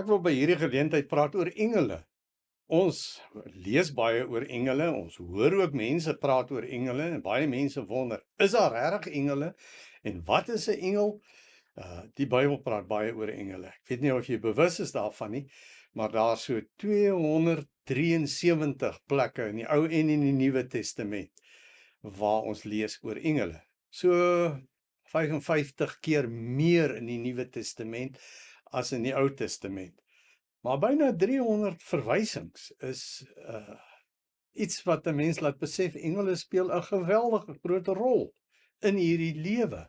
Ek wil by hierdie geleentheid praat oor engele. Ons lees baie oor engele, ons hoor ook mense praat oor engele en baie mense wonder, is daar regtig engele? En wat is 'n engel? Die Bybel praat baie oor engele. Ek weet nie of jy bewus is daarvan nie, maar daar is so 273 plekke in die Ou en in die Nuwe Testament waar ons lees oor engele. So 55 keer meer in die Nuwe Testament as in die Ou Testament. Maar byna 300 verwysings is iets wat 'n mens laat besef engele speel 'n geweldige groot rol in hierdie lewe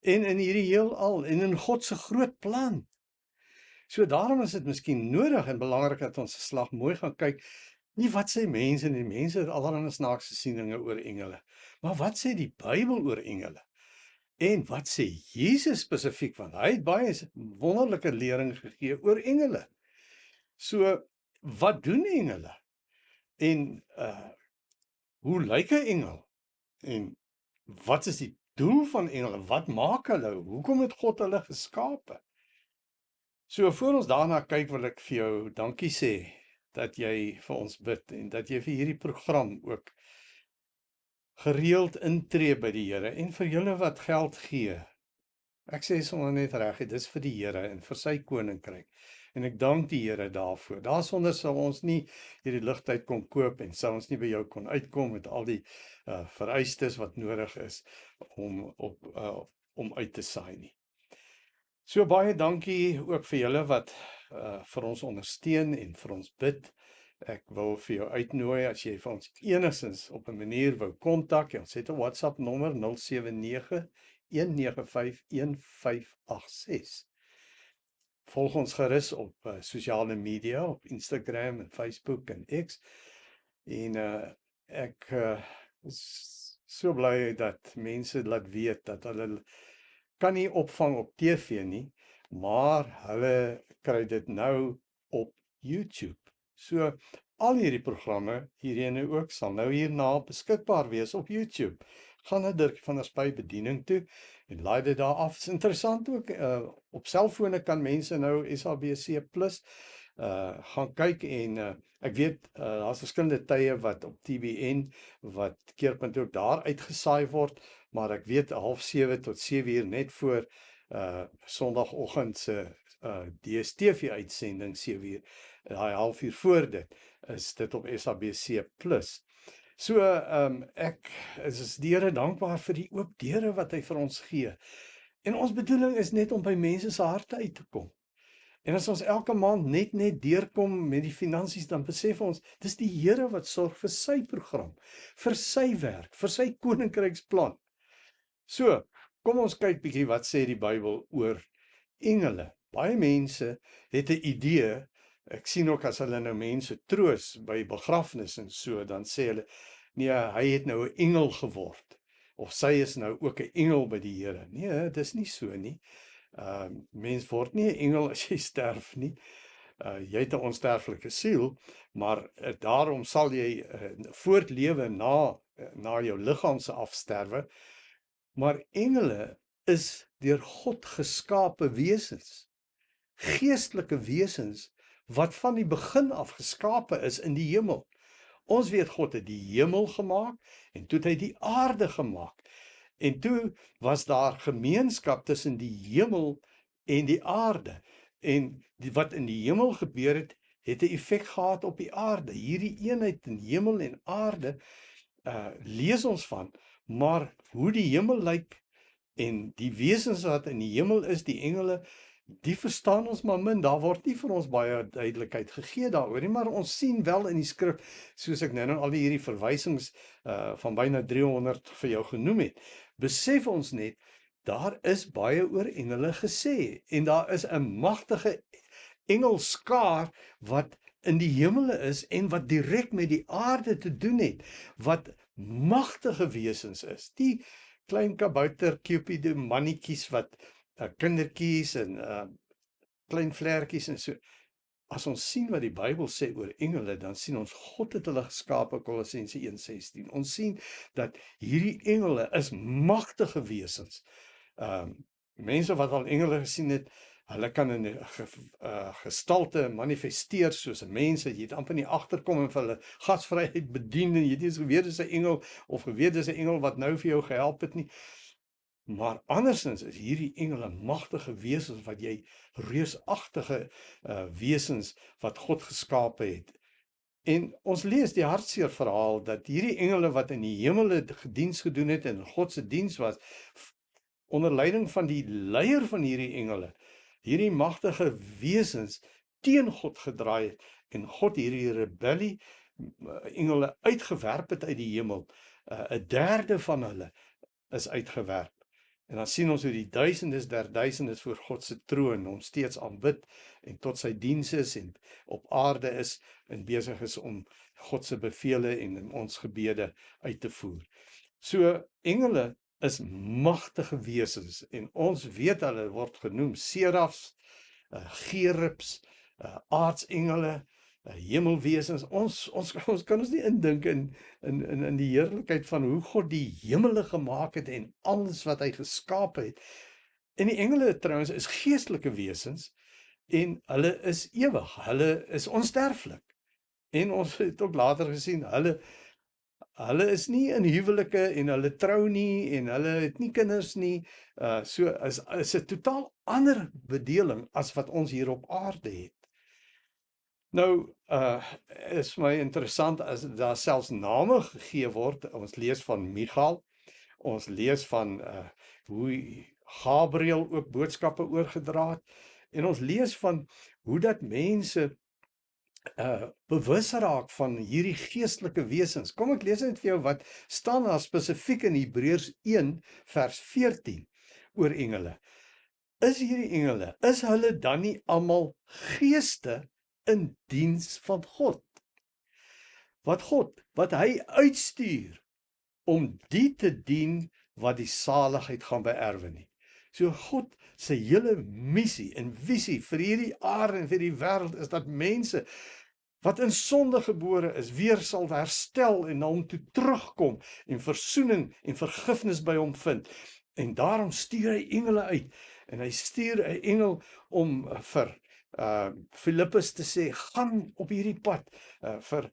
en in hierdie heelal en in God se groot plan. So daarom is dit miskien nodig en belangrik dat ons 'n slag mooi gaan kyk. Nie wat sê mense nie, mense het allerlei snaakse sieninge oor engele. Maar wat sê die Bybel oor engele? En wat sê Jesus spesifiek, want hy het baie wonderlike lering gegee oor engele. So wat doen engele? En hoe lyk 'n engel? En wat is die doel van engele? Wat maak hulle? Hoekom het God hulle geskape? So voor ons daarna kyk, wil ek vir jou dankie sê dat jy vir ons bid en dat jy vir hierdie program ook gereeld intree by die Here en vir julle wat geld gee. Ek sê sommer net reg, dit is vir die Here en vir sy koninkryk. En ek dank die Here daarvoor. Daarsonder sou ons nie hierdie ligtyd kon koop en sou ons nie by jou kon uitkom met al die vereistes wat nodig is om uit te saai nie. So baie dankie ook vir julle wat vir ons ondersteun en vir ons bid. Ek wil vir jou uitnooi as jy vir ons enigstens op 'n manier wou kontak. Ons het 'n WhatsApp nommer 079 195 1586. Volg ons gerus op sosiale media, op Instagram en Facebook en X. En ek is so bly dat mense laat weet dat hulle kan nie opvang op TV nie, maar hulle kry dit nou op YouTube. So al hierdie programme hierheen ook sal nou hierna beskikbaar wees op YouTube. Gaan na Dirk van der Spy bediening toe en laai dit daar af. Dit is interessant ook, op selfone kan mense nou SABC+ gaan kyk en ek weet daar's verskillende tye wat op TBN wat keerpunt ook daar uitgesaai word, maar ek weet 6:30 tot 7:00 net voor Sondagoggend se DStv uitsending 7:00, daai 1/2 voor dit is dit op SABC+. So ek is die Here dankbaar vir die oop deure wat hy vir ons gee. En ons bedoeling is net om by mense se harte uit te kom. En as ons elke maand net deurkom met die finansies, dan besef ons, dis die Here wat sorg vir sy program, vir sy werk, vir sy koninkryksplan. So, kom ons kyk bietjie wat sê die Bybel oor engele. Baie mense het 'n idee. Ek sien ook as hulle nou mense troos by begrafnis en so, dan sê hulle, nee, hy het nou 'n engel geword. Of sy is nou ook 'n engel by die Here. Nee, dis nie so nie. Mens word nie 'n engel as jy sterf nie. Jy het 'n onsterflike siel, maar daarom sal jy voortlewe na jou liggaam se afsterwe. Maar engele is deur God geskape wesens. Geestelike wesens wat van die begin af geskape is in die hemel. Ons weet God het die hemel gemaak en toe het hy die aarde gemaak. En toe was daar gemeenskap tussen die hemel en die aarde. En wat in die hemel gebeur het, het 'n effek gehad op die aarde. Hierdie eenheid in hemel en aarde lees ons van, maar hoe die hemel lyk en die wesens wat in die hemel is, die engele, die verstaan ons maar min. Daar word nie vir ons baie duidelikheid gegee daaroor nie, maar ons sien wel in die skrif, soos ek nou al hierdie verwysings van byna 300 vir jou genoem het, besef ons net, daar is baie oor engele gesê, en daar is 'n magtige engelskaar wat in die hemele is, en wat direk met die aarde te doen het, wat magtige wesens is, die klein kabouter, Cupid, mannetjies wat kindertjies en klein vlerkies en so. As ons sien wat die Bybel sê oor engele, dan sien ons God het hulle geskape, Kolossense 1:16. Ons sien dat hierdie engele is magtige wesens. Mense wat al engele gesien het, Hulle kan in 'n gestalte manifesteer soos 'n mens, jy het amper nie agterkom en vir hulle gasvryheid bedien en jy het nie eens geweet dis 'n engel of geweet dis 'n engel wat nou vir jou gehelp het nie. Maar andersins is hierdie engele magtige wesens wat jy reusagtige wesens wat God geskape het. En ons lees die hartseer verhaal dat hierdie engele wat in die hemele diens gedoen het en in God se diens was, onder leiding van die leier van hierdie engele, hierdie magtige wesens teen God gedraai het en God hierdie rebellie engele uitgewerp het uit die hemel. 'n derde van hulle is uitgewerp. En dan sien ons hoe die duisendes der duisendes voor God se troon hom steeds aanbid en tot sy diens is en op aarde is en besig is om God se bevele en ons gebede uit te voer. So engele is magtige wesens en ons weet hulle word genoem serafs, gerubs, aartsengele, hemelwesens. Ons kan ons nie indink in die heerlikheid van hoe God die hemele gemaak het en alles wat hy geskaap het. En die engele trouens is geestelike wesens en hulle is ewig. Hulle is onsterflik. En ons het ook later gesien, hulle is nie in huwelike en hulle trou nie en hulle het nie kinders nie. So is 'n totaal ander bedeling as wat ons hier op aarde het. Nou, is my interessant as daar selfs name gegee word. Ons lees van Michael, ons lees van hoe Gabriël ook boodskappe oorgedra het en ons lees van hoe dat mense bewus raak van hierdie geestelike wesens. Kom ek lees net vir jou wat staan daar spesifiek in Hebreërs 1 vers 14 oor engele. Is hierdie engele, is hulle dan nie almal geeste in diens van God? Wat hy uitstuur om die te dien wat die saligheid gaan beerwe nie. So God se hele missie en visie vir hierdie aarde en vir die wêreld is dat mense wat in sonde gebore is, weer sal herstel en na hom toe terugkom en versoening en vergifnis by hom vind. En daarom stuur hy engele uit en hy stuur 'n engel om vir Filippus te sê, gaan op hierdie pad, vir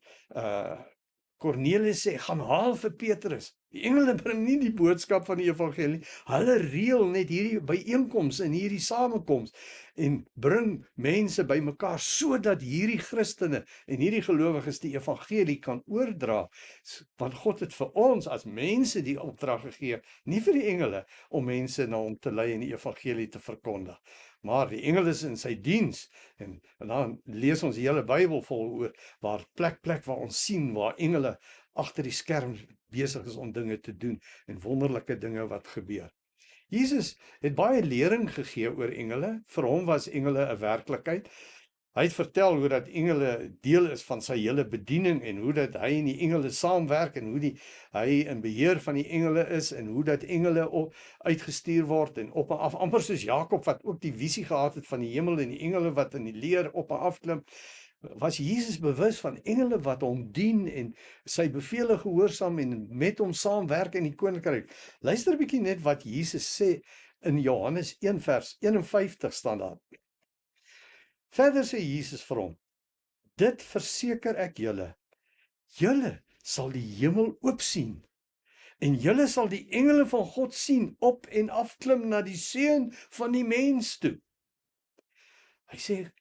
Cornelius sê, gaan haal vir Petrus. Die engele bring nie die boodskap van die evangelie, hulle reël net hierdie byeenkoms en hierdie samekoms en bring mense bymekaar sodat hierdie Christene en hierdie gelowiges die evangelie kan oordra. Want God het vir ons as mense die opdrag gegee, nie vir die engele om mense na hom te lei en die evangelie te verkondig. Maar die engele is in sy diens en dan lees ons die hele Bybel vol oor waar plek waar ons sien waar engele agter die skerm besig is om dinge te doen en wonderlike dinge wat gebeur. Jesus het baie lering gegee oor engele. Vir hom was engele 'n werklikheid. Hy het vertel hoe dat engele deel is van sy hele bediening en hoe dat hy en die engele saamwerk en hoe hy in beheer van die engele is en hoe dat engele uitgestuur word en op en af, amper soos Jakob wat ook die visie gehad het van die hemel en die engele wat in die leer op en af klim. Was Jesus bewus van engele wat hom dien en sy bevele gehoorsaam en met hom saamwerk in die koninkryk. Luister 'n bietjie net wat Jesus sê in Johannes 1 vers 51 staan daar. Verder sê Jesus vir hom, dit verseker ek julle, julle sal die hemel oop sien en julle sal die engele van God sien op en afklim na die seun van die mens toe. Hy sê,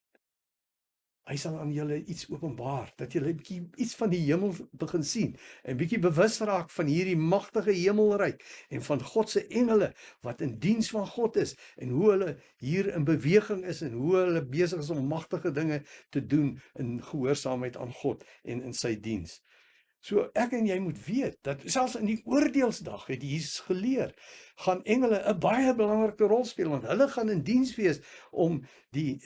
hy sal aan julle iets openbaar, dat julle 'n bietjie iets van die hemel begin sien en bietjie bewus raak van hierdie magtige hemelryk en van God se engele wat in diens van God is en hoe hulle hier in beweging is en hoe hulle besig is om magtige dinge te doen in gehoorsaamheid aan God en in sy diens. So ek en jy moet weet dat selfs in die oordeelsdag het Jesus geleer, gaan engele 'n baie belangrike rol speel want hulle gaan in diens wees om die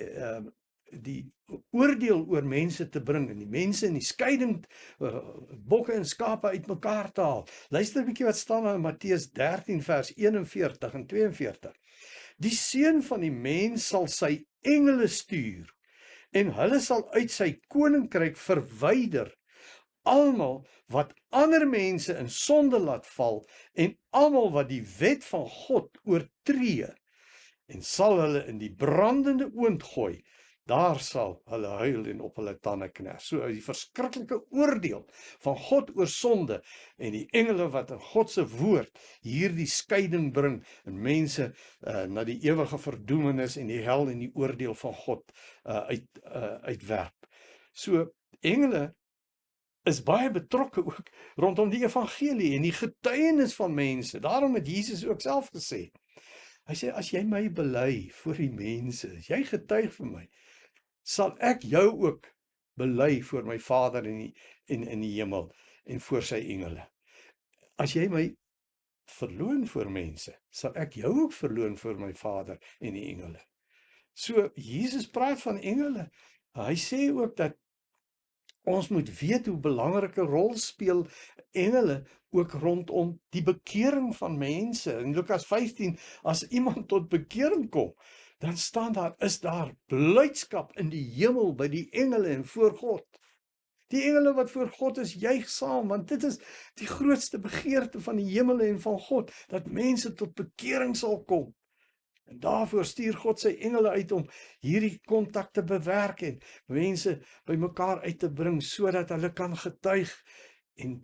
oordeel oor mense te bring en die mense in die skeiding bokke en skape uitmekaar te haal. Luister 'n bietjie wat staan in Matteus 13 vers 41 en 42. Die seun van die mens sal sy engele stuur en hulle sal uit sy koninkryk verwyder almal wat ander mense in sonde laat val en almal wat die wet van God oortree en sal hulle in die brandende oond gooi. Daar sal hulle huil en op hulle tande kners. So die verskriklike oordeel van God oor sonde en die engele wat in God se woord hierdie skeiding bring en mense na die ewige verdoemenis en die hel en die oordeel van God uitwerp. So engele is baie betrokke ook rondom die evangelie en die getuienis van mense. Daarom het Jesus ook self gesê. Hy sê, as jy my bely voor die mense, as jy getuig vir my, sal ek jou ook bely voor my Vader in die hemel en voor sy engele. As jy my verloon voor mense, sal ek jou ook verloon voor my Vader en die engele. So Jesus praat van engele. Hy sê ook dat ons moet weet hoe belangrike rol speel engele ook rondom die bekering van mense. In Lukas 15, as iemand tot bekering kom, dan is daar blydskap in die hemel by die engele en voor God. Die engele wat voor God is, juig saam, want dit is die grootste begeerte van die hemel en van God, dat mense tot bekering sal kom. En daarvoor stuur God sy engele uit om hierdie kontak te bewerk en mense by mekaar uit te bring, sodat hulle kan getuig en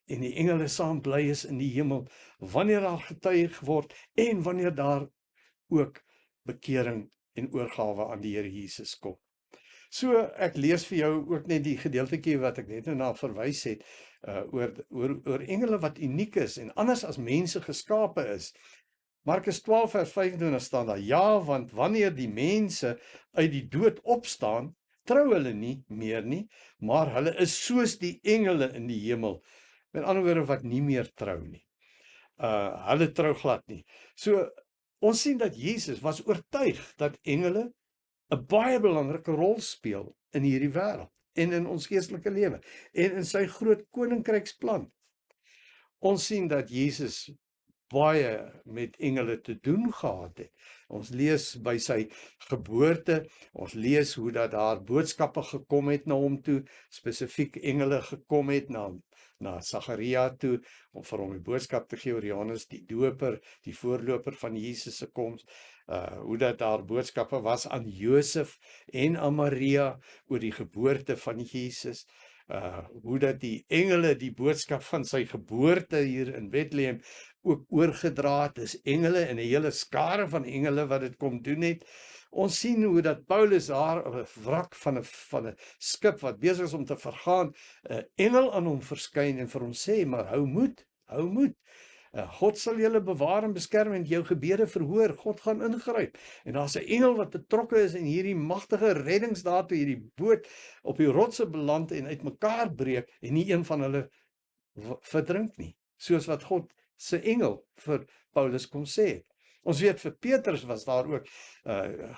die engele saam bly is in die hemel, wanneer daar getuig word en wanneer daar ook bekering en oorgawe aan die Here Jesus kom. So ek lees vir jou ook net die gedeeltetjie wat ek net nou na verwys het, oor engele wat uniek is en anders as mense geskape is. Markus 12 vers 25 staan daar, ja, want wanneer die mense uit die dood opstaan, trou hulle nie meer nie, maar hulle is soos die engele in die hemel. Met ander woorde wat nie meer trou nie. Hulle trou glad nie. So ons sien dat Jesus was oortuig dat engele 'n baie belangrike rol speel in hierdie wêreld en in ons geestelike lewe en in sy groot koninkryksplan. Ons sien dat Jesus baie met engele te doen gehad het. Ons lees by sy geboorte, ons lees hoe dat daar boodskappe gekom het na hom toe, spesifiek engele gekom het na Sagaria toe, om vir hom die boodskap te gee oor Johannes die Doper, die voorloper van Jesus se koms, hoe dat daar boodskappe was aan Josef en aan Maria oor die geboorte van Jesus, hoe dat die engele die boodskap van sy geboorte hier in Bethlehem ook oorgedra het, is engele en 'n hele skare van engele wat dit kom doen het. Ons sien hoe dat Paulus daar op 'n wrak van 'n skip wat besig is om te vergaan, 'n engel aan hom verskyn en vir hom sê, maar hou moed, hou moed. God sal julle bewaar en beskerm en jou gebede verhoor. God gaan ingryp. En daar's 'n engel wat betrokke is in hierdie magtige reddingsdaad toe hierdie boot op die rotse beland en uitmekaar breek en nie een van hulle verdrink nie. Soos wat God se engel vir Paulus kom sê. Ons weet vir Petrus was daar ook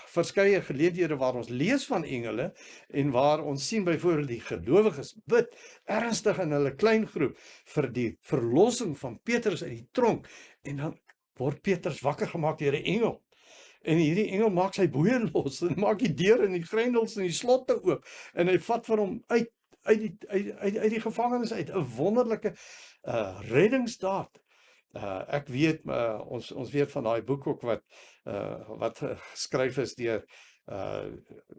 verskeie geleenthede waar ons lees van engele en waar ons sien byvoorbeeld die gelowiges bid ernstig in hulle klein groep vir die verlossing van Petrus uit die tronk en dan word Petrus wakker gemaak deur 'n engel. En hierdie engel maak sy boeie los en maak die deure en die grendels en die slotte oop en hy vat vir hom uit die gevangenis uit. 'n Wonderlike reddingsdaad. Ek weet, ons weet van daai boek ook wat geskryf is deur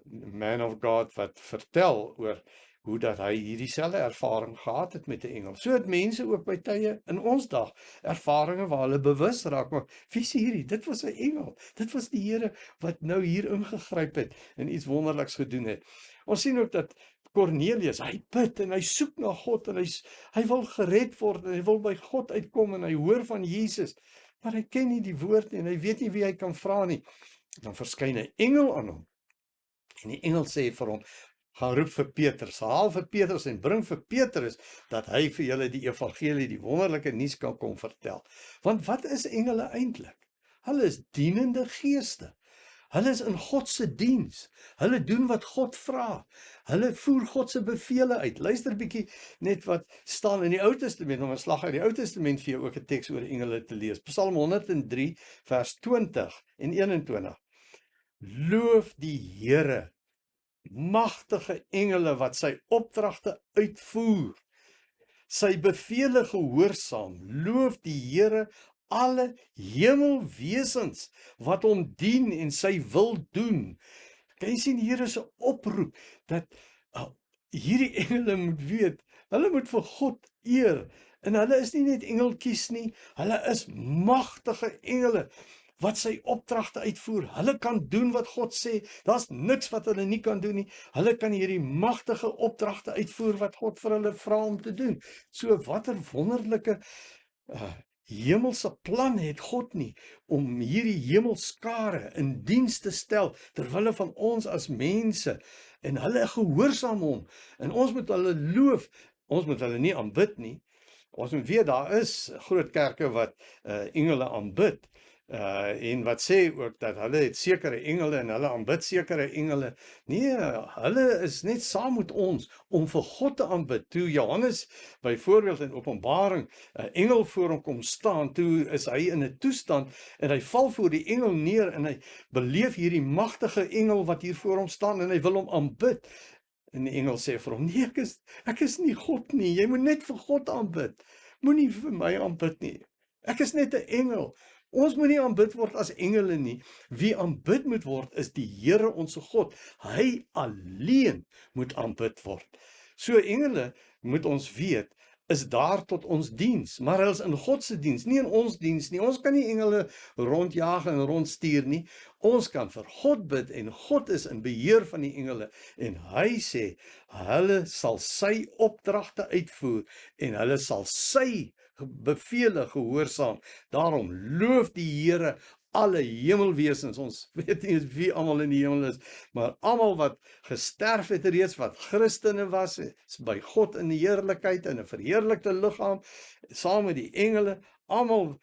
Man of God wat vertel oor hoe dat hy hierdie selfde ervaring gehad het met 'n engel. So het mense ook by tye in ons dag ervarings waar hulle bewus raak, maar wie is hierdie? Dit was 'n engel. Dit was die Here wat nou hier ingegryp het en iets wonderliks gedoen het. Ons sien ook dat Cornelius, hy bid en hy soek na God en hy wil gered word en hy wil by God uitkom en hy hoor van Jesus, maar hy ken nie die woord nie en hy weet nie wie hy kan vra nie. Dan verskyn 'n engel aan hom en die engel sê vir hom, gaan roep vir Petrus, haal vir Petrus en bring vir Petrus dat hy vir julle die evangelie, die wonderlike nuus kan kom vertel. Want wat is engele eintlik? Hulle is dienende geeste. Hulle is in God se diens. Hulle doen wat God vra. Hulle voer God se bevele uit. Luister 'n bietjie net wat staan in die Ou Testament, om 'n slag uit die Ou Testament vir jou ook 'n teks oor engele te lees. Psalm 103 vers 20 en 21. Loof die Here, magtige engele wat sy opdragte uitvoer, sy bevele gehoorsaam. Loof die Here, alle hemelwesens wat hom dien en sy wil doen. Kan jy sien, hier is 'n oproep dat hierdie engele moet weet, hulle moet vir God eer. En hulle is nie net engeltjies nie, hulle is magtige engele wat sy opdragte uitvoer. Hulle kan doen wat God sê. Daar's niks wat hulle nie kan doen nie. Hulle kan hierdie magtige opdragte uitvoer wat God vir hulle vra om te doen. So watter wonderlike hemelse plan het God nie om hierdie hemelskare in diens te stel terwille van ons as mense, en hulle gehoorsaam hom, en ons moet hulle loof, ons moet hulle nie aanbid nie. Ons moet weet, daar is groot kerke wat engele aanbid, en wat sê ook dat hulle het sekere engele en hulle aanbid sekere engele. Nee, hulle is net saam met ons om vir God te aanbid. Toe Johannes byvoorbeeld in Openbaring 'n engel voor hom kom staan, toe is hy in 'n toestand en hy val voor die engel neer en hy beleef hierdie magtige engel wat hier voor hom staan en hy wil hom aanbid. En die engel sê vir hom: "Nee, ek is nie God nie. Jy moet net vir God aanbid. Moenie vir my aanbid nie. Ek is net 'n engel." Ons moet nie aanbid word as engele nie. Wie aanbid moet word is die Here onsse God. Hy alleen moet aanbid word. So engele, moet ons weet, is daar tot ons diens, maar hulle is in God se diens, nie in ons diens nie. Ons kan nie engele rondjaag en rondstuur nie. Ons kan vir God bid en God is in beheer van die engele, en hy sê hulle sal sy opdragte uitvoer en hulle sal sy bevele gehoorsaam. Daarom loof die Here alle hemelwesens. Ons weet nie wie almal in die hemel is, maar almal wat gesterf het reeds, wat Christene was, is by God in die heerlikheid in 'n verheerlikte liggaam, saam met die engele. Almal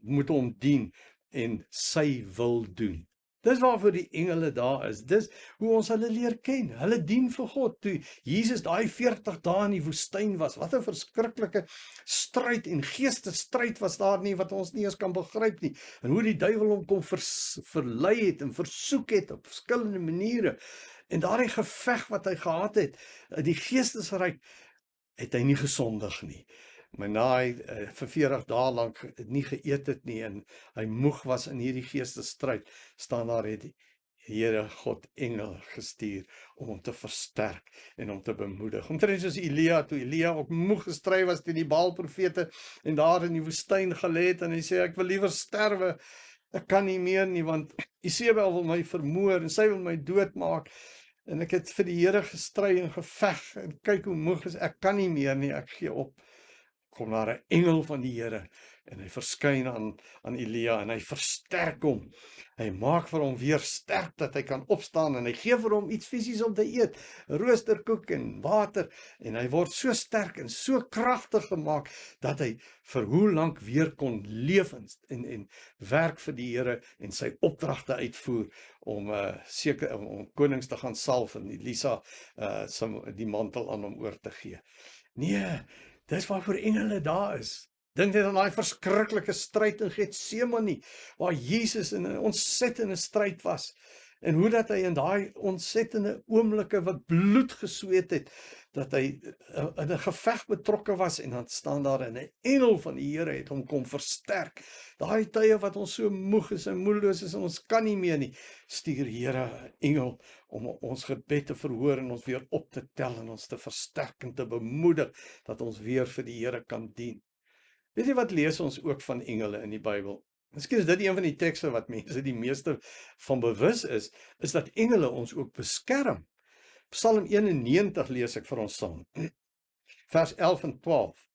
moet hom dien en sy wil doen. Dis waarvoor die engele daar is. Dis hoe ons hulle leer ken. Hulle dien vir God. Toe Jesus daai 40 dae in die woestyn was, wat 'n verskriklike stryd en geestesstryd was daar nie, wat ons nie eens kan begryp nie. En hoe die duiwel hom kom verlei het en versoek het op verskillende maniere. En daardie geveg wat hy gehad het, die geestesryk, het hy nie gesondig nie. Maar na hy vir 40 dae lank nie geëet het nie en hy moeg was in hierdie geestesstryd, staan daar het die Here God engel gestuur om hom te versterk en hom te bemoedig. Omtrent soos Elia, toe Elia ook moeg gestry was teen die Baal-profete en daar in die woestyn gelê het en hy sê ek wil liewer sterwe. Ek kan nie meer nie, want Isebel wil my vermoor en sy wil my doodmaak. En ek het vir die Here gestry en geveg en kyk hoe moeg is ek, kan nie meer nie, ek gee op. Kom daar 'n engel van die Here en hy verskyn aan Elia en hy versterk hom. Hy maak vir hom weer sterk dat hy kan opstaan en hy gee vir hom iets fisies om te eet, roosterkoek en water, en hy word so sterk en so kragtig gemaak dat hy vir hoe lank weer kon leef en werk vir die Here en sy opdragte uitvoer om om konings te gaan salf en Elisa die mantel aan hom oor te gee. Nee, dis waarvoor engele daar is. Dink net aan daai verskriklike stryd in Getsemane, waar Jesus in 'n ontsettende stryd was, en hoe dat hy in daai ontsettende oomblikke wat bloed gesweet het, dat hy in 'n geveg betrokke was, en dan staan daar 'n engel van die Here het hom kom versterk. Daai tye wat ons so moeg is en moedeloos is en ons kan nie meer nie, stuur Here 'n engel om ons gebed te verhoor en ons weer op te tel en ons te versterk en te bemoedig dat ons weer vir die Here kan dien. Weet jy wat lees ons ook van engele in die Bybel? Miskien is dit een van die tekste wat mense die meeste van bewus is dat engele ons ook beskerm. Psalm 91 lees ek vir ons saam. Vers 11 en 12.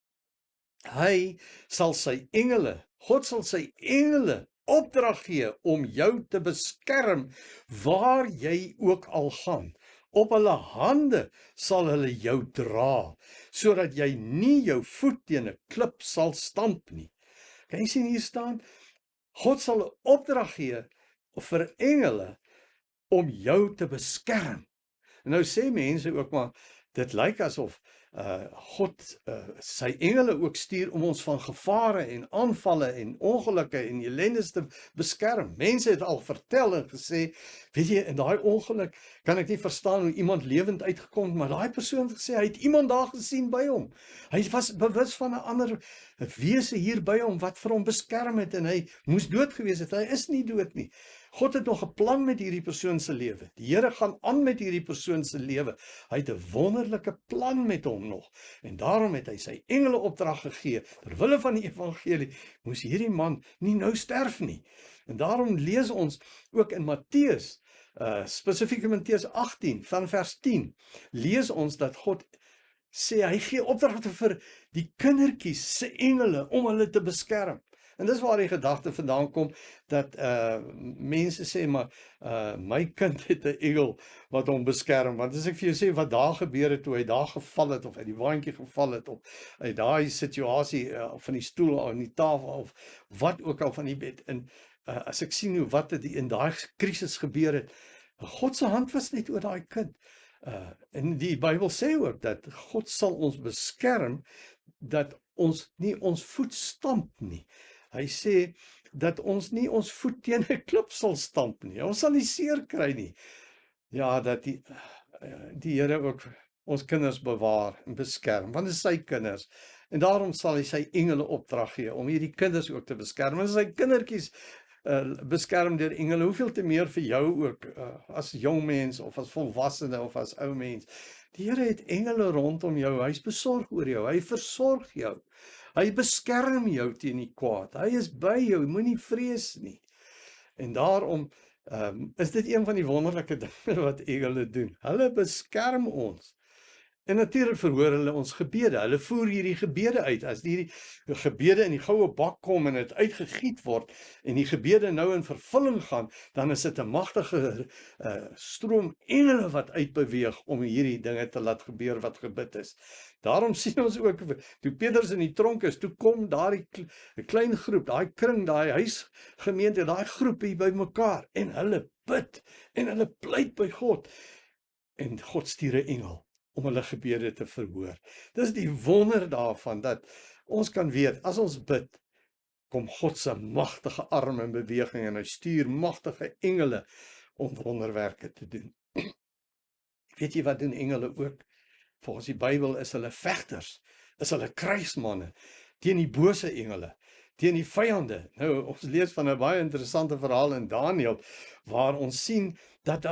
Hy sal sy engele, God sal sy engele opdrag gee om jou te beskerm waar jy ook al gaan. Op hulle hande sal hulle jou dra, sodat jy nie jou voet teen 'n klip sal stamp nie. Kan jy sien hier staan? God sal 'n opdrag gee vir engele om jou te beskerm. En nou sê mense ook maar, dit lyk asof God sy engele ook stuur om ons van gevare en aanvalle en ongelukke en ellendes te beskerm. Mense het al vertel en gesê, weet jy, in daai ongeluk kan ek nie verstaan hoe iemand lewend uitgekom het, maar daai persoon het gesê, hy het iemand daar gesien by hom. Hy was bewus van 'n ander wese hier by hom wat vir hom beskerm het en hy moes dood gewees het. Hy is nie dood nie. God het nog 'n plan met hierdie persoon se lewe. Die Here gaan aan met hierdie persoon se lewe. Hy het 'n wonderlike plan met hom nog. En daarom het hy sy engele opdrag gegee. Ter wille van die evangelie moes hierdie man nie nou sterf nie. En daarom lees ons ook in Matteus, spesifiek in Matteus 18 van vers 10, lees ons dat God sê hy gee opdragte vir die kindertjies se engele om hulle te beskerm. En dis waar die gedagte vandaan kom dat mense sê maar my kind het 'n engel wat hom beskerm. Want as ek vir jou sê wat daar gebeur het toe hy daar geval het of uit die waantjie geval het of uit daai situasie van die stoel aan die tafel of wat ook al van die bed en as ek sien hoe wat het in daai krisis gebeur het, God se hand was net oor daai kind. En die Bybel sê ook dat God sal ons beskerm dat ons nie ons voet stamp nie. Hy sê dat ons nie ons voet teen 'n klip sal stamp nie. Ons sal nie seer kry nie. Ja, dat die Here ook ons kinders bewaar en beskerm, want dit is sy kinders. En daarom sal hy sy engele opdrag gee om hierdie kinders ook te beskerm. En sy kindertjies beskerm deur engele, hoeveel te meer vir jou ook as jong mens of as volwassene of as ou mens. Die Here het engele rondom jou. Hy's besorg oor jou. Hy versorg jou. Hy beskerm jou teen die kwaad. Hy is by jou, moenie vrees nie. En daarom is dit een van die wonderlike dinge wat engele doen. Hulle beskerm ons. En natuurlik verhoor hulle ons gebede. Hulle voer hierdie gebede uit. As hierdie gebede in die goue bak kom en dit uitgegiet word en die gebede nou in vervulling gaan, dan is dit 'n magtige stroom engele wat uitbeweeg om hierdie dinge te laat gebeur wat gebid is. Daarom sien ons ook, toe Petrus in die tronk is, toe kom daardie klein groep, daai kring, daai huisgemeente, daai groep hier by mekaar en hulle bid en hulle pleit by God. En God stuur 'n engel om hulle gebede te verhoor. Dis die wonder daarvan, dat ons kan weet, as ons bid, kom God se magtige arm in beweging en hy stuur magtige engele om wonderwerke te doen. Weet jy wat doen engele ook? Volgens die Bybel is hulle vegters, is hulle kruismanne, teen die bose engele, teen die vyande. Nou, ons lees van 'n baie interessante verhaal in Daniël, waar ons sien dat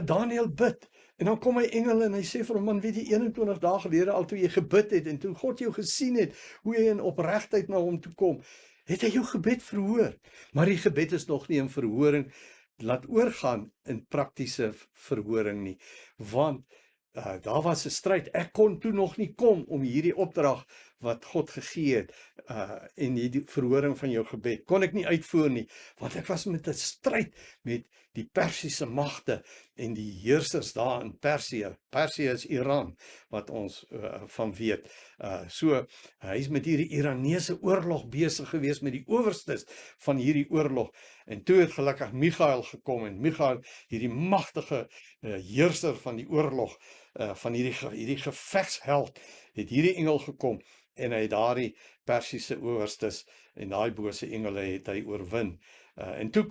Daniël bid. En dan kom hy engel en hy sê vir hom, man, weet jy, 21 dae gelede al toe jy gebid het, en toe God jou gesien het, hoe jy in opregtheid na hom toe kom, het hy jou gebed verhoor. Maar die gebed is nog nie in verhoring laat oorgaan in praktiese verhoring nie. Want daar was 'n stryd. Ek kon toe nog nie kom om hierdie opdrag wat God gegee het en hierdie verhoring van jou gebed kon ek nie uitvoer nie, want ek was met 'n stryd met die Persiese magte en die heersers daar in Persië. Persië is Iran, wat ons van weet. So hy's met hierdie Iranese oorlog besig gewees met die owerstes van hierdie oorlog. En toe het gelukkig Michael gekom en Michael, hierdie magtige heerser van die oorlog, van hierdie gevegsheld, het hierdie engel gekom en hy het daardie Persiese owerstes en daai bose engele het hy oorwin. En toe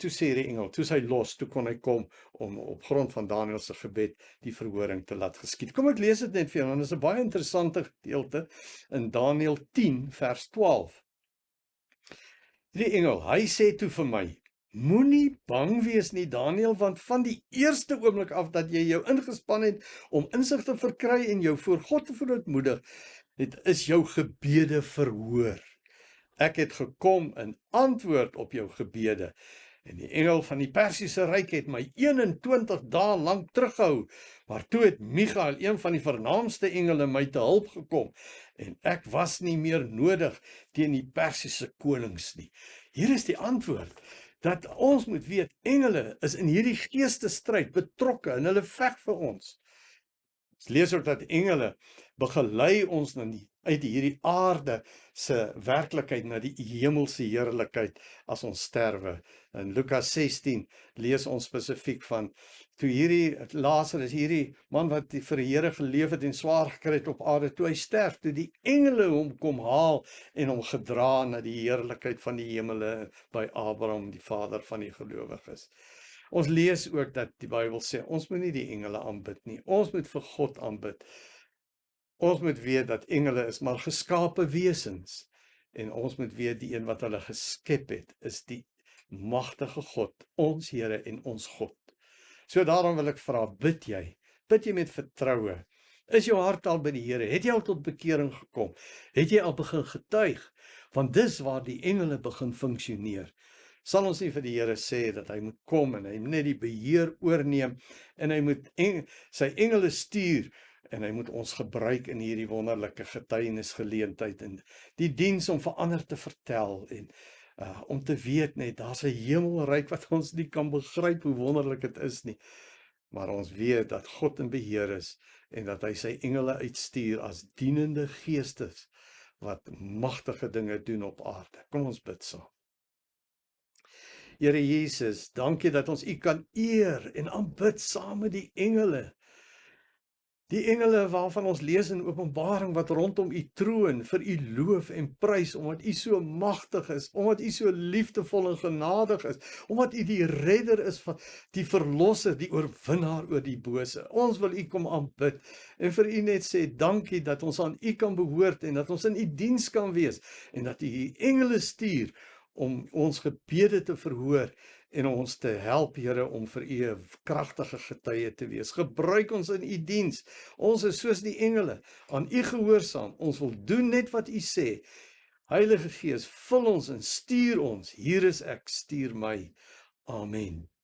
sê die engel, toe is hy los, toe kon hy kom om op grond van Daniël se gebed die verhoring te laat geskied. Kom ek lees dit net vir jou, want dit is 'n baie interessante gedeelte in Daniël 10 vers 12. Die engel, hy sê toe vir my, moenie bang wees nie, Daniël, want van die eerste oomblik af dat jy jou ingespan het om insig te verkry en jou voor God te verootmoedig, is jou gebede verhoor. Ek het gekom in antwoord op jou gebede. En die engel van die Persiese ryk het my 21 dae lank teruggehou, maar toe het Michael, een van die vernaamste engele, my te hulp gekom, en ek was nie meer nodig teen die Persiese konings nie. Hier is die antwoord, dat ons moet weet, engele is in hierdie geestestryd betrokke, en hulle veg vir ons. Ons lees ook dat engele begelei ons uit hierdie aarde se werklikheid na die hemelse heerlikheid as ons sterwe. In Lukas 16 lees ons spesifiek van toe Lazarus, hierdie man wat vir die Here geleef het en swaar gekry het op aarde, toe hy sterf, toe die engele hom kom haal en hom gedra na die heerlikheid van die hemele by Abraham, die vader van die gelowiges. Ons lees ook dat die Bybel sê, ons moet nie die engele aanbid nie, ons moet vir God aanbid. Ons moet weet dat engele is maar geskape wesens, en ons moet weet die een wat hulle geskep het, is die magtige God, ons Here en ons God. So daarom wil ek vra, bid jy met vertroue? Is jou hart al by die Here? Het jy al tot bekering gekom? Het jy al begin getuig? Want dis waar die engele begin funksioneer. Sal ons nie vir die Here sê dat hy moet kom en hy moet net die beheer oorneem en hy moet sy engele stuur en hy moet ons gebruik in hierdie wonderlike getuienisgeleentheid en die diens om vir ander te vertel en om te weet net, daar's 'n hemelryk wat ons nie kan begryp hoe wonderlik dit is nie. Maar ons weet dat God in beheer is en dat hy sy engele uitstuur as dienende geestes wat magtige dinge doen op aarde. Kom ons bid saam. Here Jesus, dankie dat ons U kan eer en aanbid saam met die engele. Die engele waarvan ons lees in Openbaring wat rondom U troon vir U loof en prys, omdat U so magtig is, omdat U so liefdevol en genadig is, omdat U die redder is, van die verlosser, die oorwinnaar oor die bose. Ons wil U kom aanbid en vir U net sê dankie dat ons aan U kan behoort en dat ons in U diens kan wees en dat U engele stuur om ons gebede te verhoor en ons te help, Here, om vir U 'n kragtige getuie te wees. Gebruik ons in U diens. Ons is soos die engele, aan U gehoorsaam. Ons wil doen net wat U sê. Heilige Gees, vul ons en stuur ons. Hier is ek, stuur my. Amen.